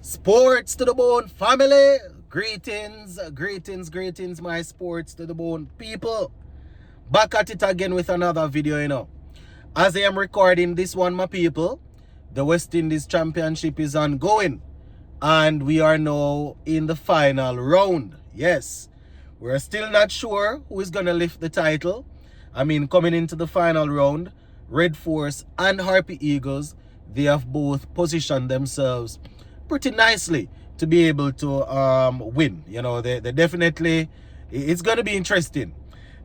Sports to the Bone family. Greetings, my Sports to the Bone people. Back at it again with another video. As I am recording this one, my people, the West Indies Championship is ongoing. And we are now in the final round. Yes, we're still not sure who is going to lift the title. Coming into the final round, Red Force and Harpy Eagles, they have both positioned themselves pretty nicely to be able to win. They definitely, it's going to be interesting.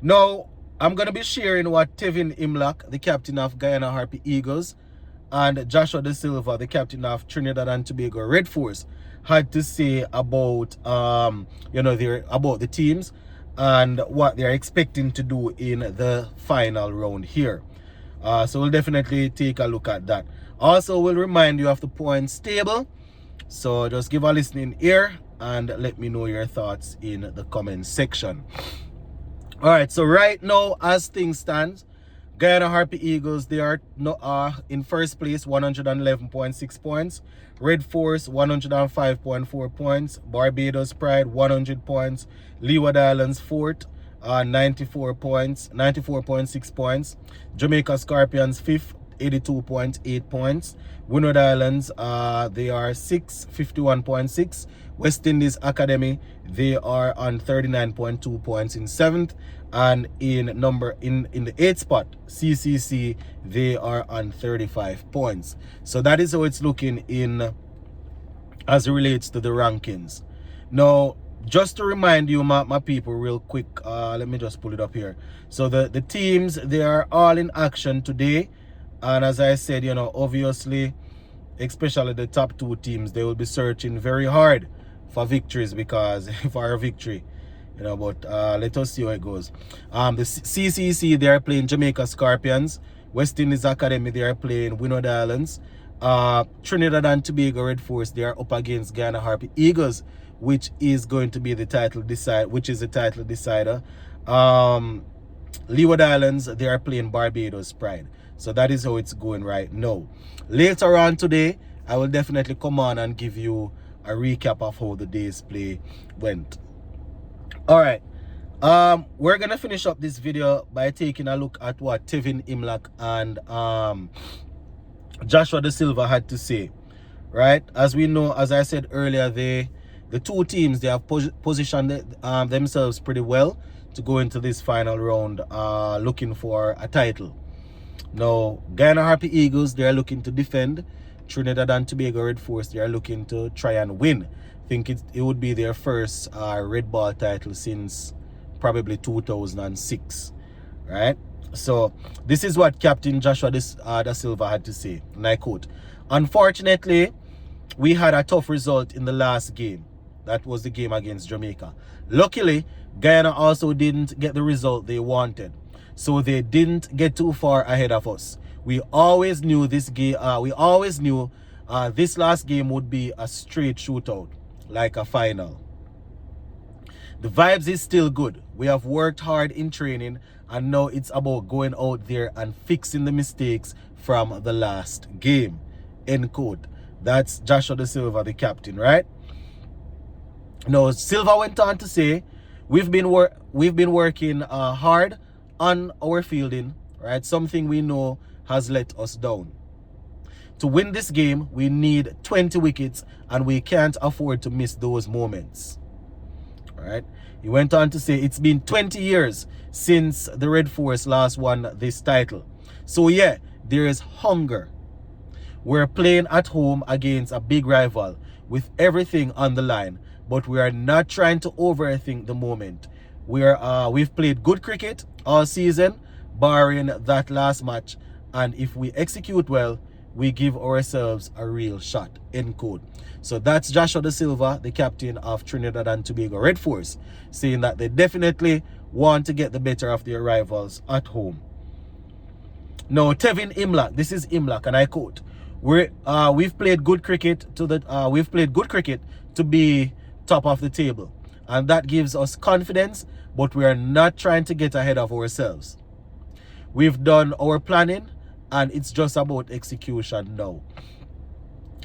Now, I'm going to be sharing what Tevin Imlach, the captain of Guyana Harpy Eagles, and Joshua Da Silva, the captain of Trinidad and Tobago Red Force, had to say about about the teams and what they're expecting to do in the final round here. So we'll definitely take a look at that. Also, we'll remind you of the points table. So just give a listening ear and let me know your thoughts in the comment section. All right, so right now, as things stand, Guyana Harpy Eagles, they are in first place, 111.6 points. Red Force, 105.4 points. Barbados Pride, 100 points. Leeward Islands, fourth, 94 points, 94.6 points. Jamaica Scorpions, fifth, 82.8 points. Windward Islands, they are 6th, 51.6. West Indies Academy, they are on 39.2 points in 7th. And in the 8th spot, CCC, they are on 35 points. So that is how it's looking in as it relates to the rankings. Now, just to remind you, my people, real quick, let me just pull it up here. So the teams, they are all in action today. And as I said, obviously, especially the top two teams, they will be searching very hard for victories because for a victory. But let us see how it goes. The CCC, they are playing Jamaica Scorpions. West Indies Academy, they are playing Windward Islands. Trinidad and Tobago Red Force, they are up against Guyana Harpy Eagles, which is going to be the title decider. Leeward Islands, they are playing Barbados Pride. So that is how it's going right now. Later on today, I will definitely come on and give you a recap of how the day's play went. All right, we're gonna finish up this video by taking a look at what Tevin Imlach and Joshua Da Silva had to say. Right, as we know, as I said earlier, the two teams, they have positioned themselves pretty well to go into this final round, looking for a title. Now, Guyana Harpy Eagles, they are looking to defend. Trinidad and Tobago Red Force, they are looking to try and win. I think it would be their first red ball title since probably 2006, right? So this is what Captain Joshua Da Silva had to say, and I quote, "Unfortunately, we had a tough result in the last game. That was the game against Jamaica. Luckily, Guyana also didn't get the result they wanted, so they didn't get too far ahead of us. We always knew this game. This last game would be a straight shootout, like a final. The vibes is still good. We have worked hard in training, and now it's about going out there and fixing the mistakes from the last game." End quote. That's Joshua Da Silva, the captain, right? Now, Silva went on to say, we've been working hard on our fielding, right? Something we know has let us down. To win this game, we need 20 wickets, and we can't afford to miss those moments. All right. He went on to say it's been 20 years since the Red Force last won this title. So yeah, there is hunger. We're playing at home against a big rival with everything on the line, but we are not trying to overthink the moment. We've played good cricket all season, barring that last match, and if we execute well, we give ourselves a real shot. End quote. So that's Joshua Da Silva, the captain of Trinidad and Tobago Red Force, saying that they definitely want to get the better of their rivals at home. Now, Tevin Imlach, this is Imlach, and I quote, we've played good cricket to be top of the table, and that gives us confidence, but we are not trying to get ahead of ourselves. We've done our planning, and it's just about execution now.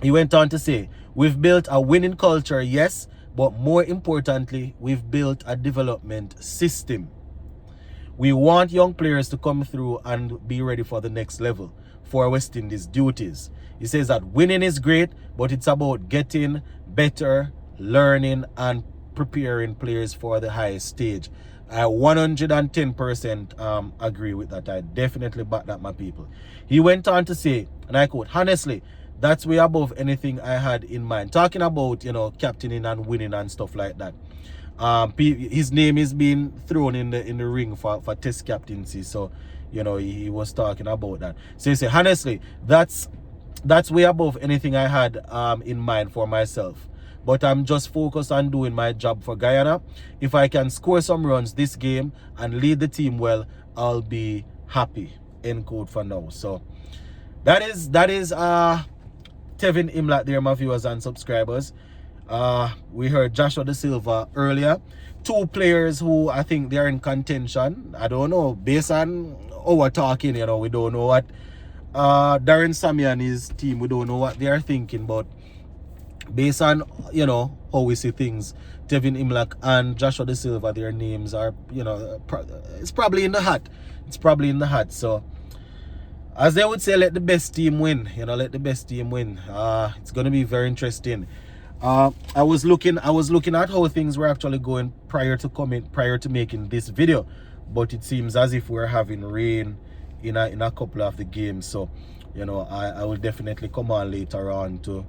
He went on to say, we've built a winning culture, yes, but more importantly, we've built a development system. We want young players to come through and be ready for the next level for West Indies duties. He says that winning is great, but it's about getting better, learning, and preparing players for the highest stage. I 110% agree with that. I definitely back that, my people. He went on to say, and I quote, honestly, that's way above anything I had in mind. Talking about, captaining and winning and stuff like that. His name is being thrown in the ring for test captaincy. So, he was talking about that. So he said, honestly, that's way above anything I had in mind for myself. But I'm just focused on doing my job for Guyana. If I can score some runs this game and lead the team well, I'll be happy. End quote for now. So that is Tevin Imlach there, my viewers and subscribers. We heard Joshua Da Silva earlier. Two players who I think they're in contention. I don't know, based on our talking, we don't know what Darren Sammy and his team, we don't know what they are thinking, but based on how we see things, Tevin Imlach and Joshua Da Silva, their names are it's probably in the hat. So as they would say, let the best team win. Let the best team win. It's gonna be very interesting. I was looking at how things were actually going prior to making this video, but it seems as if we're having rain in a couple of the games. So I will definitely come on later on to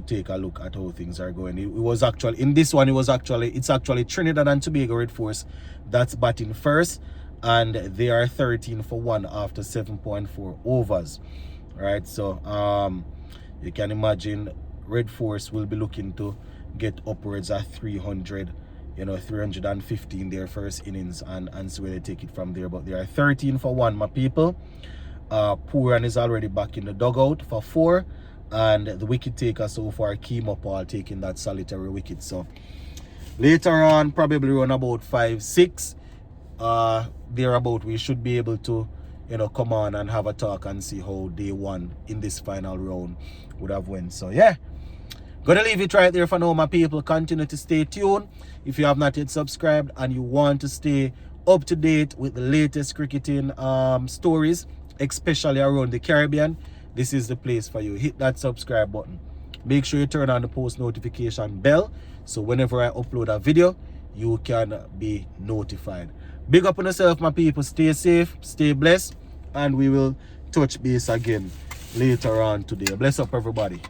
take a look at how things are going. It was actually in this one, it's actually Trinidad and Tobago Red Force that's batting first, and they are 13 for 1 after 7.4 overs. Right, so you can imagine Red Force will be looking to get upwards at 300, 350 in their first innings and see where they take it from there. But they are 13 for 1, my people. Pooran is already back in the dugout for 4, and the wicket taker so far, Keemo Paul, taking that solitary wicket. So later on, probably around about 5-6 thereabout, we should be able to come on and have a talk and see how day 1 in this final round would have went. So yeah, gonna leave it right there for now, my people. Continue to stay tuned. If you have not yet subscribed and you want to stay up to date with the latest cricketing stories, especially around the Caribbean, this is the place for you. Hit that subscribe button. Make sure you turn on the post notification bell, so whenever I upload a video, you can be notified. Big up on yourself, my people. Stay safe, stay blessed, and we will touch base again later on today. Bless up, everybody.